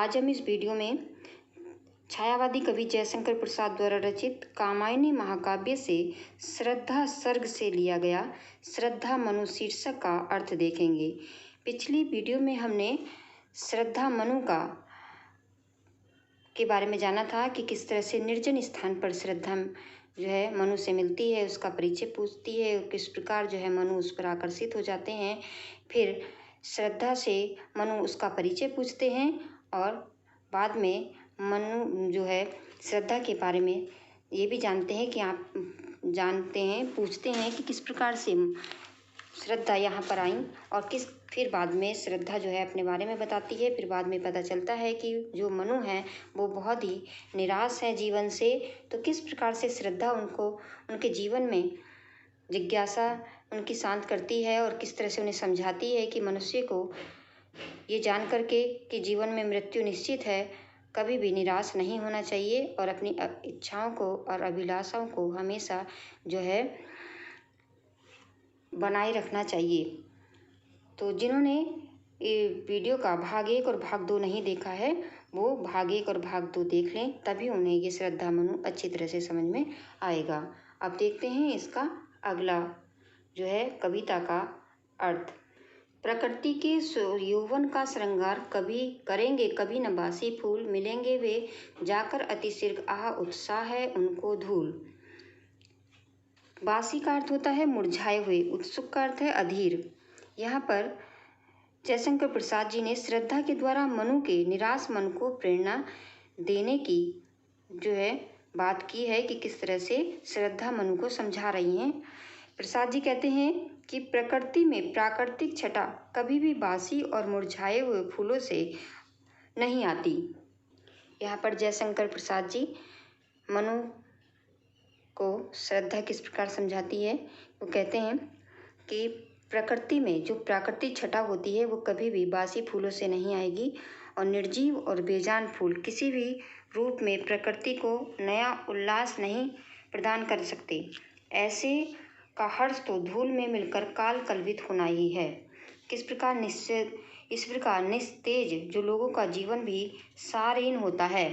आज हम इस वीडियो में छायावादी कवि जयशंकर प्रसाद द्वारा रचित कामायनी महाकाव्य से श्रद्धा सर्ग से लिया गया श्रद्धा मनु शीर्षक का अर्थ देखेंगे। पिछली वीडियो में हमने श्रद्धा मनु के बारे में जाना था कि किस तरह से निर्जन स्थान पर श्रद्धा जो है मनु से मिलती है, उसका परिचय पूछती है, किस प्रकार जो है मनु उस पर आकर्षित हो जाते हैं। फिर श्रद्धा से मनु उसका परिचय पूछते हैं और बाद में मनु जो है श्रद्धा के बारे में ये भी जानते हैं कि आप जानते हैं पूछते हैं कि किस प्रकार से श्रद्धा यहाँ पर आई और फिर बाद में श्रद्धा जो है अपने बारे में बताती है। फिर बाद में पता चलता है कि जो मनु है वो बहुत ही निराश है जीवन से, तो किस प्रकार से श्रद्धा उनको उनके जीवन में जिज्ञासा उनकी शांत करती है और किस तरह से उन्हें समझाती है कि मनुष्य को ये जान करके कि जीवन में मृत्यु निश्चित है, कभी भी निराश नहीं होना चाहिए और अपनी इच्छाओं को और अभिलाषाओं को हमेशा जो है बनाए रखना चाहिए। तो जिन्होंने ये वीडियो का भाग 1 और भाग 2 नहीं देखा है वो भाग 1 और भाग 2 देख लें, तभी उन्हें ये श्रद्धा मनु अच्छी तरह से समझ में आएगा। अब देखते हैं इसका अगला जो है कविता का अर्थ। प्रकृति के यौवन का श्रृंगार कभी करेंगे कभी न बासी फूल, मिलेंगे वे जाकर अति शीघ्र, आह उत्साह है उनको धूल। बासी का अर्थ होता है मुरझाए हुए, उत्सुक का अर्थ है अधीर। यहाँ पर जयशंकर प्रसाद जी ने श्रद्धा के द्वारा मनु के निराश मन को प्रेरणा देने की जो है बात की है कि किस तरह से श्रद्धा मनु को समझा रही हैं। प्रसाद जी कहते हैं कि प्रकृति में प्राकृतिक छटा कभी भी बासी और मुरझाए हुए फूलों से नहीं आती। यहाँ पर जयशंकर प्रसाद जी मनु को श्रद्धा किस प्रकार समझाती है, वो कहते हैं कि प्रकृति में जो प्राकृतिक छटा होती है वो कभी भी बासी फूलों से नहीं आएगी और निर्जीव और बेजान फूल किसी भी रूप में प्रकृति को नया उल्लास नहीं प्रदान कर सकते। ऐसे का हर्ष तो धूल में मिलकर काल कलवित होना ही है। इस प्रकार निस्तेज जो लोगों का जीवन भी सारहीन होता है।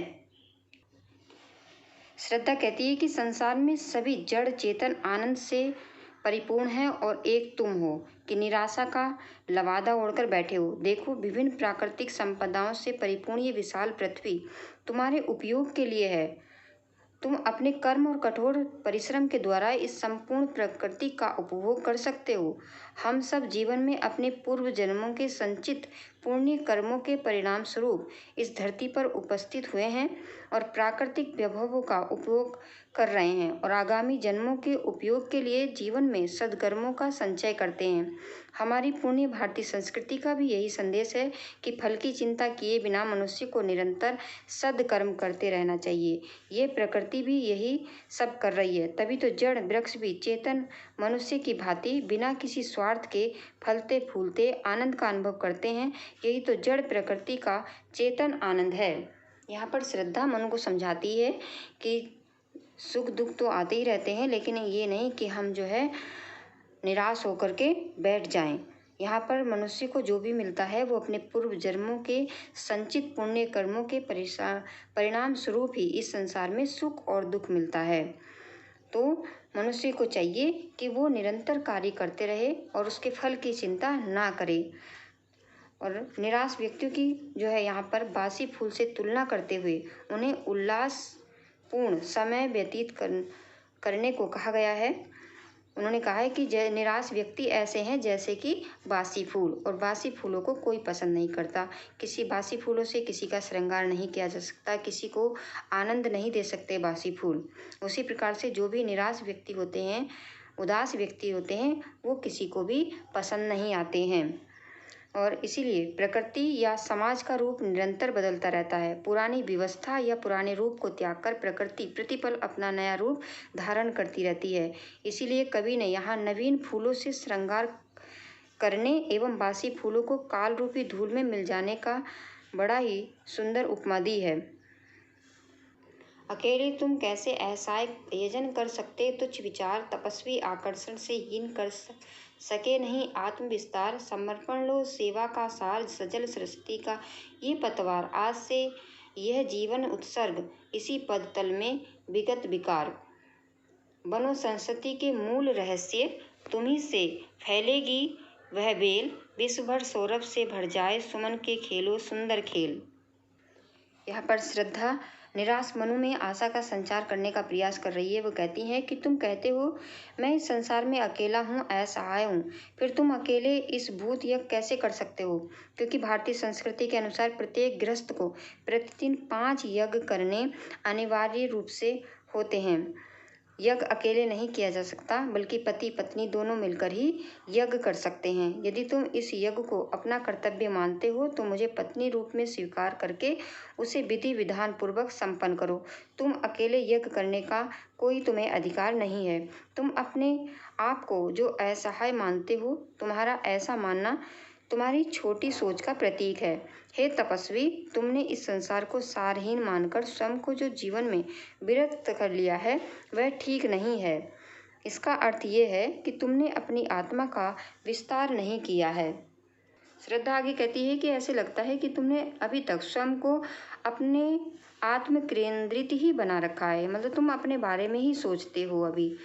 श्रद्धा कहती है कि संसार में सभी जड़ चेतन आनंद से परिपूर्ण है और एक तुम हो कि निराशा का लवादा ओढ़कर बैठे हो। देखो विभिन्न प्राकृतिक संपदाओं से परिपूर्ण ये विशाल पृथ्वी तुम्हारे उपयोग के लिए है। तुम अपने कर्म और कठोर परिश्रम के द्वारा इस संपूर्ण प्रकृति का उपभोग कर सकते हो। हम सब जीवन में अपने पूर्व जन्मों के संचित पुण्य कर्मों के परिणाम स्वरूप इस धरती पर उपस्थित हुए हैं और प्राकृतिक वैभवों का उपयोग कर रहे हैं और आगामी जन्मों के उपयोग के लिए जीवन में सद्कर्मों का संचय करते हैं। हमारी पुण्य भारतीय संस्कृति का भी यही संदेश है कि फल की चिंता किए बिना मनुष्य को निरंतर सद्कर्म करते रहना चाहिए। ये प्रकृति भी यही सब कर रही है, तभी तो जड़ वृक्ष भी चेतन मनुष्य की भांति बिना किसी स्वार्थ के फलते फूलते आनंद का अनुभव करते हैं। यही तो जड़ प्रकृति का चेतन आनंद है। यहाँ पर श्रद्धा मनु को समझाती है कि सुख दुख तो आते ही रहते हैं, लेकिन ये नहीं कि हम जो है निराश होकर के बैठ जाएं। यहाँ पर मनुष्य को जो भी मिलता है वो अपने पूर्व जन्मों के संचित पुण्य कर्मों के परिणाम स्वरूप ही इस संसार में सुख और दुख मिलता है। तो मनुष्य को चाहिए कि वो निरंतर कार्य करते रहे और उसके फल की चिंता ना करे। और निराश व्यक्तियों की जो है यहाँ पर बासी फूल से तुलना करते हुए उन्हें उल्लासपूर्ण समय व्यतीत करने को कहा गया है। उन्होंने कहा है कि निराश व्यक्ति ऐसे हैं जैसे कि बासी फूल, और बासी फूलों को कोई पसंद नहीं करता। किसी बासी फूलों से किसी का श्रृंगार नहीं किया जा सकता, किसी को आनंद नहीं दे सकते बासी फूल। उसी प्रकार से जो भी निराश व्यक्ति होते हैं, उदास व्यक्ति होते हैं, वो किसी को भी पसंद नहीं आते हैं। और इसीलिए प्रकृति या समाज का रूप निरंतर बदलता रहता है। पुरानी व्यवस्था या पुराने रूप को त्याग कर प्रकृति प्रतिपल अपना नया रूप धारण करती रहती है। इसीलिए कवि ने यहाँ नवीन फूलों से श्रृंगार करने एवं बासी फूलों को काल रूपी धूल में मिल जाने का बड़ा ही सुंदर उपमा दी है। अकेले तुम कैसे असहाय यजन कर सकते, तुच्छ विचार तपस्वी आकर्षण से हीन कर सके नहीं आत्मविस्तार। समर्पण लो सेवा का सार, सजल सृष्टि का ये पतवार। आज से यह जीवन उत्सर्ग, इसी पद तल में विगत विकार। बनो संस्कृति के मूल रहस्य, तुम्ही से फैलेगी वह बेल। विश्व भर सौरभ से भर जाए, सुमन के खेलो सुंदर खेल। यहाँ पर श्रद्धा निराश मनु में आशा का संचार करने का प्रयास कर रही है। वो कहती है कि तुम कहते हो मैं इस संसार में अकेला हूँ, असहाय हूँ, फिर तुम अकेले इस भूत यज्ञ कैसे कर सकते हो? क्योंकि भारतीय संस्कृति के अनुसार प्रत्येक गृहस्थ को प्रतिदिन 5 यज्ञ करने अनिवार्य रूप से होते हैं। यज्ञ अकेले नहीं किया जा सकता, बल्कि पति पत्नी दोनों मिलकर ही यज्ञ कर सकते हैं। यदि तुम इस यज्ञ को अपना कर्तव्य मानते हो तो मुझे पत्नी रूप में स्वीकार करके उसे विधि विधान पूर्वक संपन्न करो। तुम अकेले यज्ञ करने का कोई तुम्हें अधिकार नहीं है। तुम अपने आप को जो असहाय मानते हो, तुम्हारा ऐसा मानना तुम्हारी छोटी सोच का प्रतीक है। हे तपस्वी, तुमने इस संसार को सारहीन मानकर स्वयं को जो जीवन में विरक्त कर लिया है वह ठीक नहीं है। इसका अर्थ ये है कि तुमने अपनी आत्मा का विस्तार नहीं किया है। श्रद्धा आगे कहती है कि ऐसे लगता है कि तुमने अभी तक स्वयं को अपने आत्म केंद्रित ही बना रखा है, मतलब तुम अपने बारे में ही सोचते हो अभी,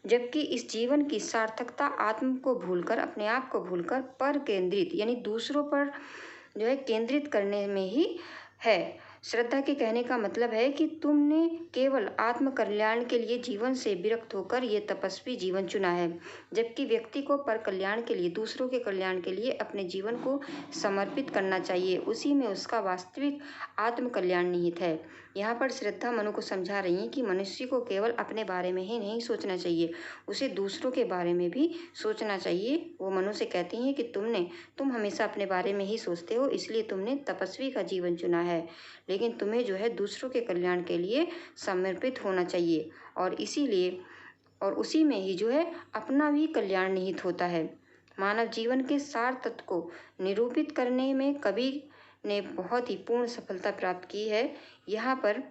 जबकि इस जीवन की सार्थकता आत्म को भूलकर, अपने आप को भूलकर पर केंद्रित यानी दूसरों पर जो है केंद्रित करने में ही है। श्रद्धा के कहने का मतलब है कि तुमने केवल आत्म कल्याण के लिए जीवन से विरक्त होकर ये तपस्वी जीवन चुना है, जबकि व्यक्ति को पर कल्याण के लिए, दूसरों के कल्याण के लिए अपने जीवन को समर्पित करना चाहिए। उसी में उसका वास्तविक आत्म कल्याण निहित है। यहाँ पर श्रद्धा मनु को समझा रही है कि मनुष्य को केवल अपने बारे में ही नहीं सोचना चाहिए, उसे दूसरों के बारे में भी सोचना चाहिए। वो मनु से कहती हैं कि तुम हमेशा अपने बारे में ही सोचते हो, इसलिए तुमने तपस्वी का जीवन चुना है, लेकिन तुम्हें जो है दूसरों के कल्याण के लिए समर्पित होना चाहिए, और इसीलिए और उसी में ही जो है अपना भी कल्याण निहित होता है। मानव जीवन के सार तत्व को निरूपित करने में कवि ने बहुत ही पूर्ण सफलता प्राप्त की है। यहाँ पर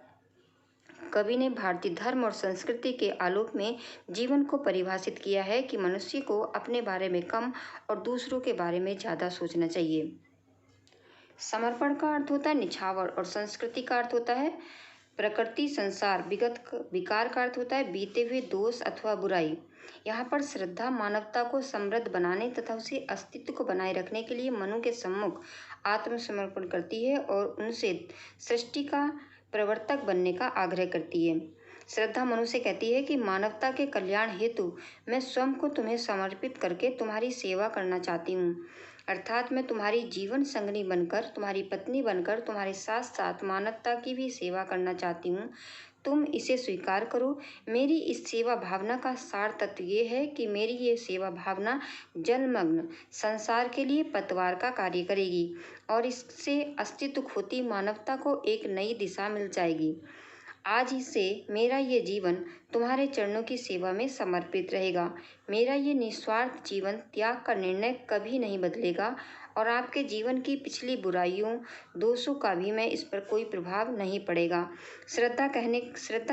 कवि ने भारतीय धर्म और संस्कृति के आलोक में जीवन को परिभाषित किया है कि मनुष्य को अपने बारे में कम और दूसरों के बारे में ज़्यादा सोचना चाहिए। समर्पण का अर्थ होता है निछावर, और संस्कृति का अर्थ होता है प्रकृति, संसार। विगत विकार का अर्थ होता है बीते हुए दोष अथवा बुराई। यहाँ पर श्रद्धा मानवता को समृद्ध बनाने तथा उसे अस्तित्व को बनाए रखने के लिए मनु के सम्मुख आत्मसमर्पण करती है और उनसे सृष्टि का प्रवर्तक बनने का आग्रह करती है। श्रद्धा मनु से कहती है कि मानवता के कल्याण हेतु मैं स्वयं को तुम्हें समर्पित करके तुम्हारी सेवा करना चाहती हूँ, अर्थात मैं तुम्हारी जीवन संगनी बनकर, तुम्हारी पत्नी बनकर तुम्हारे साथ साथ मानवता की भी सेवा करना चाहती हूँ। तुम इसे स्वीकार करो। मेरी इस सेवा भावना का सार तत्व ये है कि मेरी ये सेवा भावना जलमग्न संसार के लिए पतवार का कार्य करेगी और इससे अस्तित्व खोती मानवता को एक नई दिशा मिल जाएगी। आज ही से मेरा ये जीवन तुम्हारे चरणों की सेवा में समर्पित रहेगा। मेरा ये निस्वार्थ जीवन त्याग का निर्णय कभी नहीं बदलेगा और आपके जीवन की पिछली बुराइयों, दोषों का भी मैं इस पर कोई प्रभाव नहीं पड़ेगा। श्रद्धा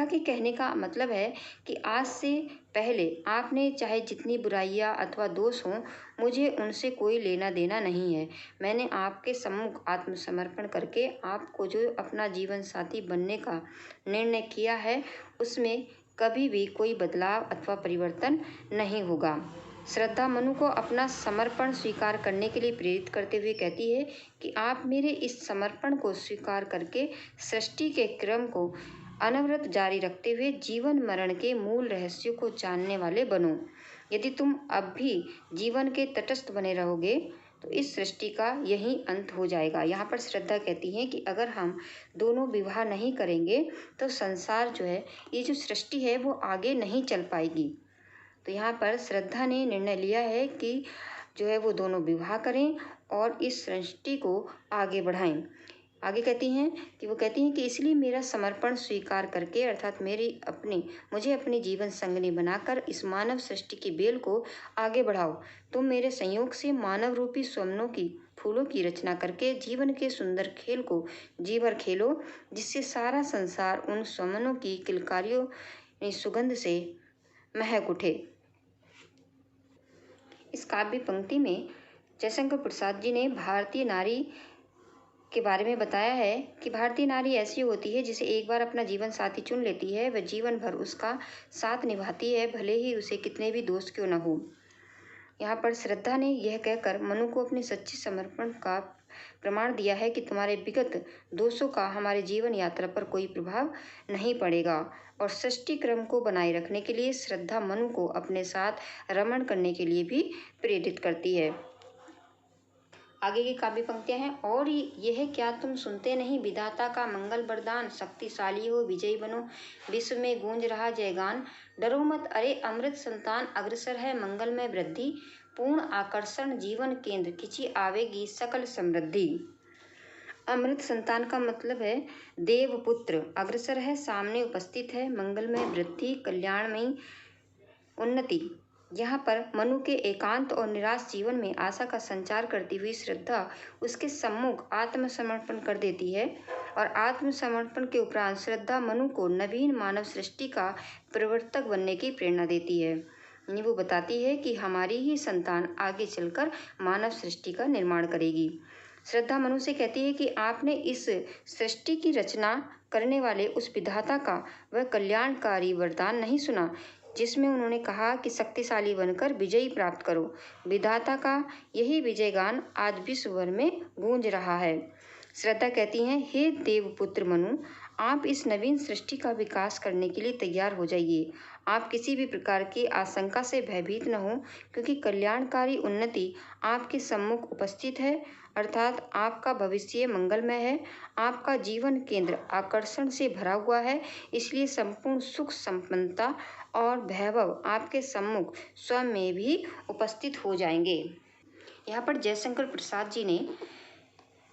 के कहने का मतलब है कि आज से पहले आपने चाहे जितनी बुराइयां अथवा दोष हों, मुझे उनसे कोई लेना देना नहीं है। मैंने आपके सम्मुख आत्मसमर्पण करके आपको जो अपना जीवन साथी बनने का निर्णय किया है, उसमें कभी भी कोई बदलाव अथवा परिवर्तन नहीं होगा। श्रद्धा मनु को अपना समर्पण स्वीकार करने के लिए प्रेरित करते हुए कहती है कि आप मेरे इस समर्पण को स्वीकार करके सृष्टि के क्रम को अनवरत जारी रखते हुए जीवन मरण के मूल रहस्यों को जानने वाले बनो। यदि तुम अब भी जीवन के तटस्थ बने रहोगे तो इस सृष्टि का यही अंत हो जाएगा। यहाँ पर श्रद्धा कहती है कि अगर हम दोनों विवाह नहीं करेंगे तो संसार जो है, ये जो सृष्टि है वो आगे नहीं चल पाएगी। तो यहाँ पर श्रद्धा ने निर्णय लिया है कि जो है वो दोनों विवाह करें और इस सृष्टि को आगे बढ़ाएं। आगे कहती हैं कि इसलिए मेरा समर्पण स्वीकार करके, अर्थात मुझे अपनी जीवन संगनी बनाकर इस मानव सृष्टि की बेल को आगे बढ़ाओ। तुम मेरे संयोग से मानव रूपी स्वप्नों की फूलों की रचना करके जीवन के सुंदर खेल को जी भर खेलो, जिससे सारा संसार उन स्वप्नों की किलकारियों सुगंध से महक उठे। इस काव्य पंक्ति में जयशंकर प्रसाद जी ने भारतीय नारी के बारे में बताया है कि भारतीय नारी ऐसी होती है जिसे एक बार अपना जीवन साथी चुन लेती है, वह जीवन भर उसका साथ निभाती है, भले ही उसे कितने भी दोष क्यों न हो। यहाँ पर श्रद्धा ने यह कहकर मनु को अपने सच्चे समर्पण का प्रमाण दिया है कि तुम्हारे विगत दोषों का हमारे जीवन यात्रा पर कोई प्रभाव नहीं पड़ेगा। और सृष्टि क्रम को बनाए रखने के लिए श्रद्धा मनु को अपने साथ रमण करने के लिए भी प्रेरित करती है। आगे की काव्य पंक्तियां हैं। और यह क्या तुम सुनते नहीं, विधाता का मंगल वरदान, शक्तिशाली हो विजयी बनो, विश्व में गूंज रहा जयगान, डरो मत अरे अमृत संतान, अग्रसर है मंगल में वृद्धि, पूर्ण आकर्षण जीवन केंद्र, खिंची आवेगी सकल समृद्धि। अमृत संतान का मतलब है देवपुत्र, अग्रसर है सामने उपस्थित है, मंगल में वृद्धि कल्याणमयी उन्नति। यहाँ पर मनु के एकांत और निराश जीवन में आशा का संचार करती हुई श्रद्धा उसके सम्मुख आत्मसमर्पण कर देती है। और आत्मसमर्पण के उपरांत श्रद्धा मनु को नवीन मानव सृष्टि का प्रवर्तक बनने की प्रेरणा देती है। वो बताती है कि हमारी ही संतान आगे चलकर मानव सृष्टि का निर्माण करेगी। श्रद्धा मनु से कहती है कि आपने इस सृष्टि की रचना करने वाले उस विधाता का वह कल्याणकारी वरदान नहीं सुना जिसमें उन्होंने कहा कि शक्तिशाली बनकर विजयी प्राप्त करो। विधाता का यही विजय गान आज विश्व भर में गूंज रहा है। श्रद्धा कहती हैं, हे देवपुत्र मनु, आप इस नवीन सृष्टि का विकास करने के लिए तैयार हो जाइए। आप किसी भी प्रकार की आशंका से भयभीत न हो, क्योंकि कल्याणकारी उन्नति आपके सम्मुख उपस्थित है, अर्थात आपका भविष्य मंगलमय है। आपका जीवन केंद्र आकर्षण से भरा हुआ है, इसलिए संपूर्ण सुख संपन्नता और वैभव आपके सम्मुख स्वयं में भी उपस्थित हो जाएंगे। यहाँ पर जयशंकर प्रसाद जी ने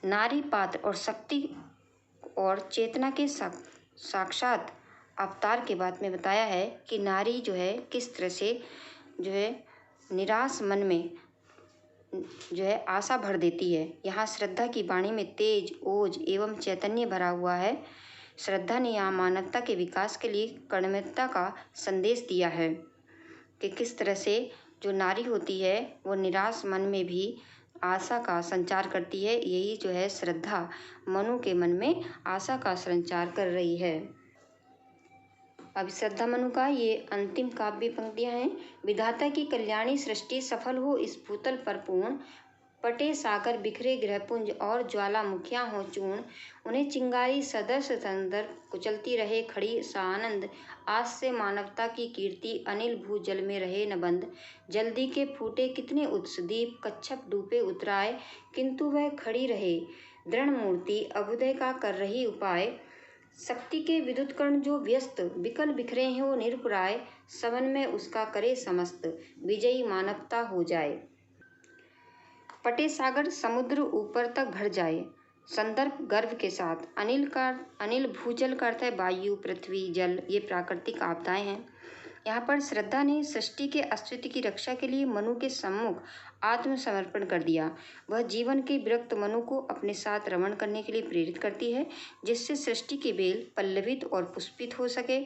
नारी पात्र और शक्ति और चेतना के साक्षात अवतार के बारे में बताया है कि नारी जो है किस तरह से जो है निराश मन में जो है आशा भर देती है। यहाँ श्रद्धा की वाणी में तेज, ओज एवं चैतन्य भरा हुआ है। श्रद्धा ने यहाँ मानवता के विकास के लिए कर्मठता का संदेश दिया है कि किस तरह से जो नारी होती है वो निराश मन में भी आशा का संचार करती है। यही जो है श्रद्धा मनु के मन में आशा का संचार कर रही है। अब श्रद्धा मनु का ये अंतिम काव्य पंक्तियां हैं। विधाता की कल्याणी सृष्टि सफल हो इस भूतल पर पूर्ण, पटे सागर बिखरे ग्रहपुंज और ज्वालामुखियां हो चूर्ण, उन्हें चिंगारी सदर्श संदर कुचलती रहे खड़ी सानंद, आज से मानवता की कीर्ति अनिल भू जल में रहे न बंद, जल्दी के फूटे कितने उत्स दीप, कच्छप डूबे उतराए, किंतु वह खड़ी रहे दृढ़ मूर्ति, अभुदय का कर रही उपाय, शक्ति के विद्युत कर्ण जो व्यस्त, विकल बिखरे हो निरपुराय, समन में उसका करे समस्त, विजयी मानवता हो जाए। पटे सागर समुद्र ऊपर तक भर जाए, संदर्भ गर्भ के साथ। अनिल भूजल का अर्थ है वायु, पृथ्वी, जल, ये प्राकृतिक आपदाएं हैं। यहाँ पर श्रद्धा ने सृष्टि के अस्तित्व की रक्षा के लिए मनु के सम्मुख आत्मसमर्पण कर दिया। वह जीवन के विरक्त मनु को अपने साथ रमण करने के लिए प्रेरित करती है, जिससे सृष्टि की बेल पल्लवित और पुष्पित हो सके।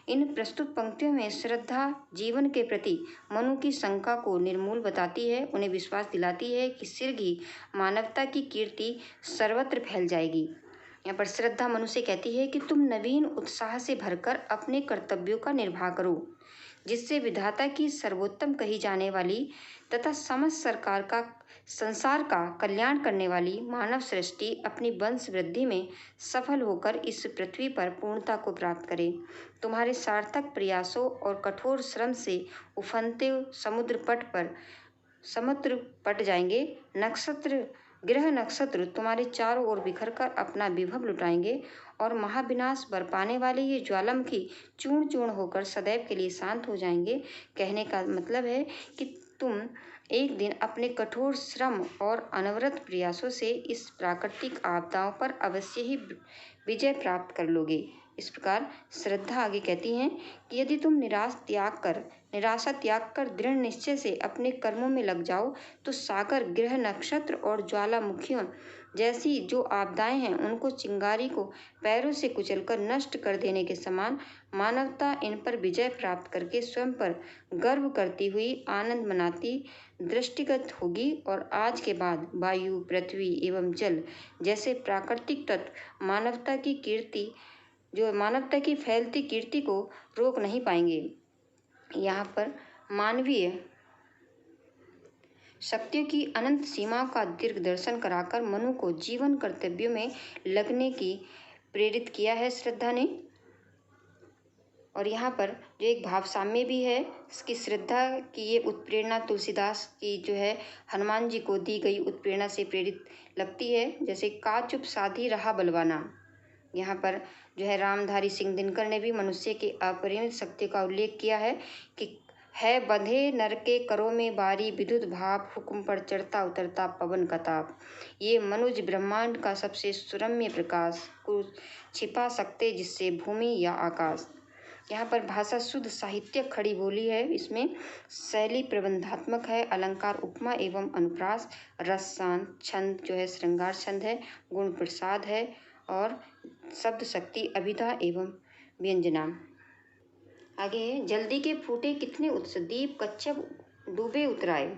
इन प्रस्तुत पंक्तियों में श्रद्धा जीवन के प्रति मनु की शंका को निर्मूल बताती है, उन्हें विश्वास दिलाती है कि शीघ्र ही मानवता की कीर्ति सर्वत्र फैल जाएगी। यहाँ पर श्रद्धा मनु से कहती है कि तुम नवीन उत्साह से भरकर अपने कर्तव्यों का निर्वाह करो, जिससे विधाता की सर्वोत्तम कही जाने वाली तथा समस्त संसार का कल्याण करने वाली मानव सृष्टि अपनी वंश वृद्धि में सफल होकर इस पृथ्वी पर पूर्णता को प्राप्त करे। तुम्हारे सार्थक प्रयासों और कठोर श्रम से उफनते समुद्र पट जाएंगे। ग्रह नक्षत्र तुम्हारे चारों ओर बिखर कर अपना विभव लुटाएंगे और महाविनाश बरपाने वाले ये ज्वालामुखी चूर्ण चूर्ण होकर सदैव के लिए शांत हो जाएंगे। कहने का मतलब है कि तुम एक दिन अपने कठोर श्रम और अनवरत प्रयासों से इस प्राकृतिक आपदाओं पर अवश्य ही विजय प्राप्त कर लोगे। इस प्रकार श्रद्धा आगे कहती हैं कि यदि तुम निराश त्याग कर निराशा त्याग कर दृढ़ निश्चय से अपने कर्मों में लग जाओ तो सागर, ग्रह, नक्षत्र और ज्वालामुखियों जैसी जो आपदाएं हैं उनको, चिंगारी को पैरों से कुचलकर नष्ट कर देने के समान मानवता इन पर विजय प्राप्त करके स्वयं पर गर्व करती हुई आनंद मनाती दृष्टिगत होगी। और आज के बाद वायु, पृथ्वी एवं जल जैसे प्राकृतिक तत्व मानवता की फैलती कीर्ति को रोक नहीं पाएंगे। यहाँ पर मानवीय शक्तियों की अनंत सीमाओं का दीर्घ दर्शन कराकर मनु को जीवन कर्तव्यों में लगने की प्रेरित किया है श्रद्धा ने। और यहाँ पर जो एक भाव साम्य भी है, इसकी श्रद्धा की ये उत्प्रेरणा तुलसीदास की जो है हनुमान जी को दी गई उत्प्रेरणा से प्रेरित लगती है। जैसे का चुप साधी रहा बलवाना, यहाँ पर जो है रामधारी सिंह दिनकर ने भी मनुष्य की अपरिमित शक्ति का उल्लेख किया है कि है बंधे नर के करों में बारी, विद्युत भाप हुक्म पर चढ़ता उतरता पवन का ताप। ये मनुज ब्रह्मांड का सबसे सुरम्य प्रकाश को छिपा सकते जिससे भूमि या आकाश। यहाँ पर भाषा शुद्ध साहित्यिक खड़ी बोली है, इसमें शैली प्रबंधात्मक है, अलंकार उपमा एवं अनुप्रास, रस शांत, छंद जो है श्रृंगार छंद है, गुण प्रसाद है और शब्द शक्ति अभिधा एवं व्यंजना। आगे है जल्दी के फूटे कितने उत्स, दीप कच्छप डूबे उतराए।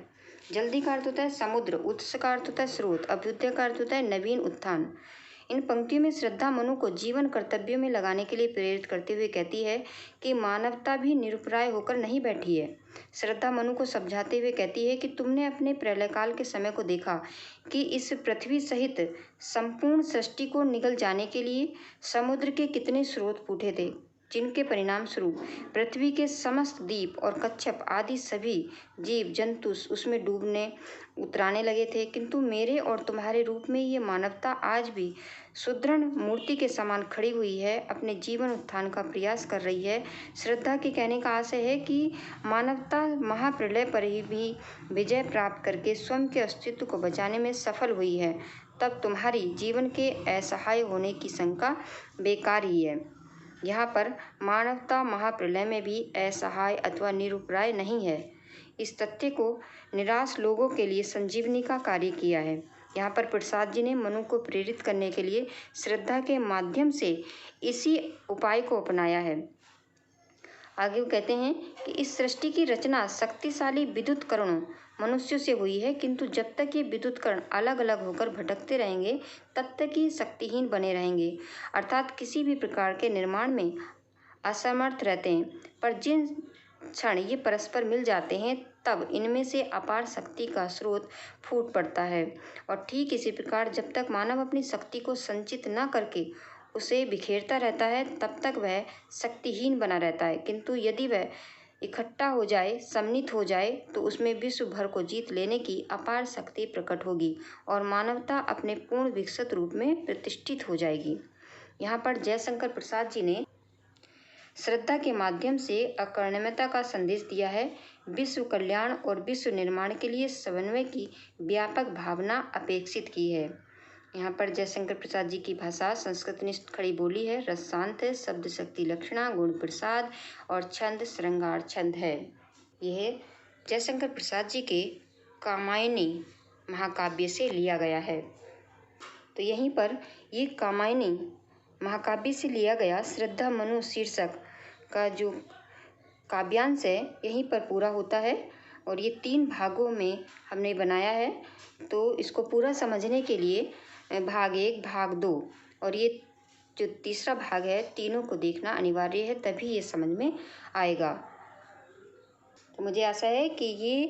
जल्दी का अर्थ होता है समुद्र, उत्स का अर्थ होता है स्रोत, अभ्युदय का अर्थ होता है नवीन उत्थान। इन पंक्तियों में श्रद्धा मनु को जीवन कर्तव्यों में लगाने के लिए प्रेरित करते हुए कहती है कि मानवता भी निरुपराय होकर नहीं बैठी है। श्रद्धा मनु को समझाते हुए कहती है कि तुमने अपने प्रलयकाल के समय को देखा कि इस पृथ्वी सहित संपूर्ण सृष्टि को निगल जाने के लिए समुद्र के कितने स्रोत फूटे थे, जिनके परिणाम स्वरूप पृथ्वी के समस्त द्वीप और कच्छप आदि सभी जीव जंतु उसमें डूबने उतराने लगे थे। किंतु मेरे और तुम्हारे रूप में ये मानवता आज भी सुदृढ़ मूर्ति के समान खड़ी हुई है, अपने जीवन उत्थान का प्रयास कर रही है। श्रद्धा के कहने का आशय है कि मानवता महाप्रलय पर ही भी विजय प्राप्त करके स्वयं के अस्तित्व को बचाने में सफल हुई है, तब तुम्हारी जीवन के असहाय होने की शंका बेकार ही है। यहाँ पर मानवता महाप्रलय में भी असहाय अथवा निरुपराय नहीं है, इस तथ्य को निराश लोगों के लिए संजीवनी का कार्य किया है। यहाँ पर प्रसाद जी ने मनु को प्रेरित करने के लिए श्रद्धा के माध्यम से इसी उपाय को अपनाया है। आगे वो कहते हैं कि इस सृष्टि की रचना शक्तिशाली विद्युत करणों मनुष्यों से हुई है, किंतु जब तक ये विद्युत कण अलग अलग होकर भटकते रहेंगे तब तक ये शक्तिहीन बने रहेंगे, अर्थात किसी भी प्रकार के निर्माण में असमर्थ रहते हैं। पर जिन क्षण ये परस्पर मिल जाते हैं तब इनमें से अपार शक्ति का स्रोत फूट पड़ता है। और ठीक इसी प्रकार जब तक मानव अपनी शक्ति को संचित न करके उसे बिखेरता रहता है तब तक वह शक्तिहीन बना रहता है, किंतु यदि वह इकट्ठा हो जाए, सम्मिलित हो जाए तो उसमें विश्व भर को जीत लेने की अपार शक्ति प्रकट होगी और मानवता अपने पूर्ण विकसित रूप में प्रतिष्ठित हो जाएगी। यहाँ पर जयशंकर प्रसाद जी ने श्रद्धा के माध्यम से अकर्मण्यता का संदेश दिया है। विश्व कल्याण और विश्व निर्माण के लिए समन्वय की व्यापक भावना अपेक्षित की है। यहाँ पर जयशंकर प्रसाद जी की भाषा संस्कृतनिष्ठ खड़ी बोली है, रस शांत है, शब्द शक्ति लक्षणा, गुण प्रसाद और छंद श्रृंगार छंद है। यह जयशंकर प्रसाद जी के कामायनी महाकाव्य से लिया गया है। तो यहीं पर ये कामायनी महाकाव्य से लिया गया श्रद्धा मनु शीर्षक का जो काव्यांश है यहीं पर पूरा होता है और ये 3 भागों में हमने बनाया है। तो इसको पूरा समझने के लिए भाग 1, भाग 2 और ये जो तीसरा भाग है, तीनों को देखना अनिवार्य है, तभी ये समझ में आएगा। तो मुझे आशा है कि ये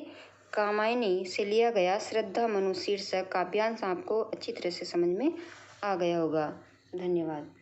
कामायनी से लिया गया श्रद्धा मनु शीर्षक काव्यांश आपको अच्छी तरह से समझ में आ गया होगा। धन्यवाद।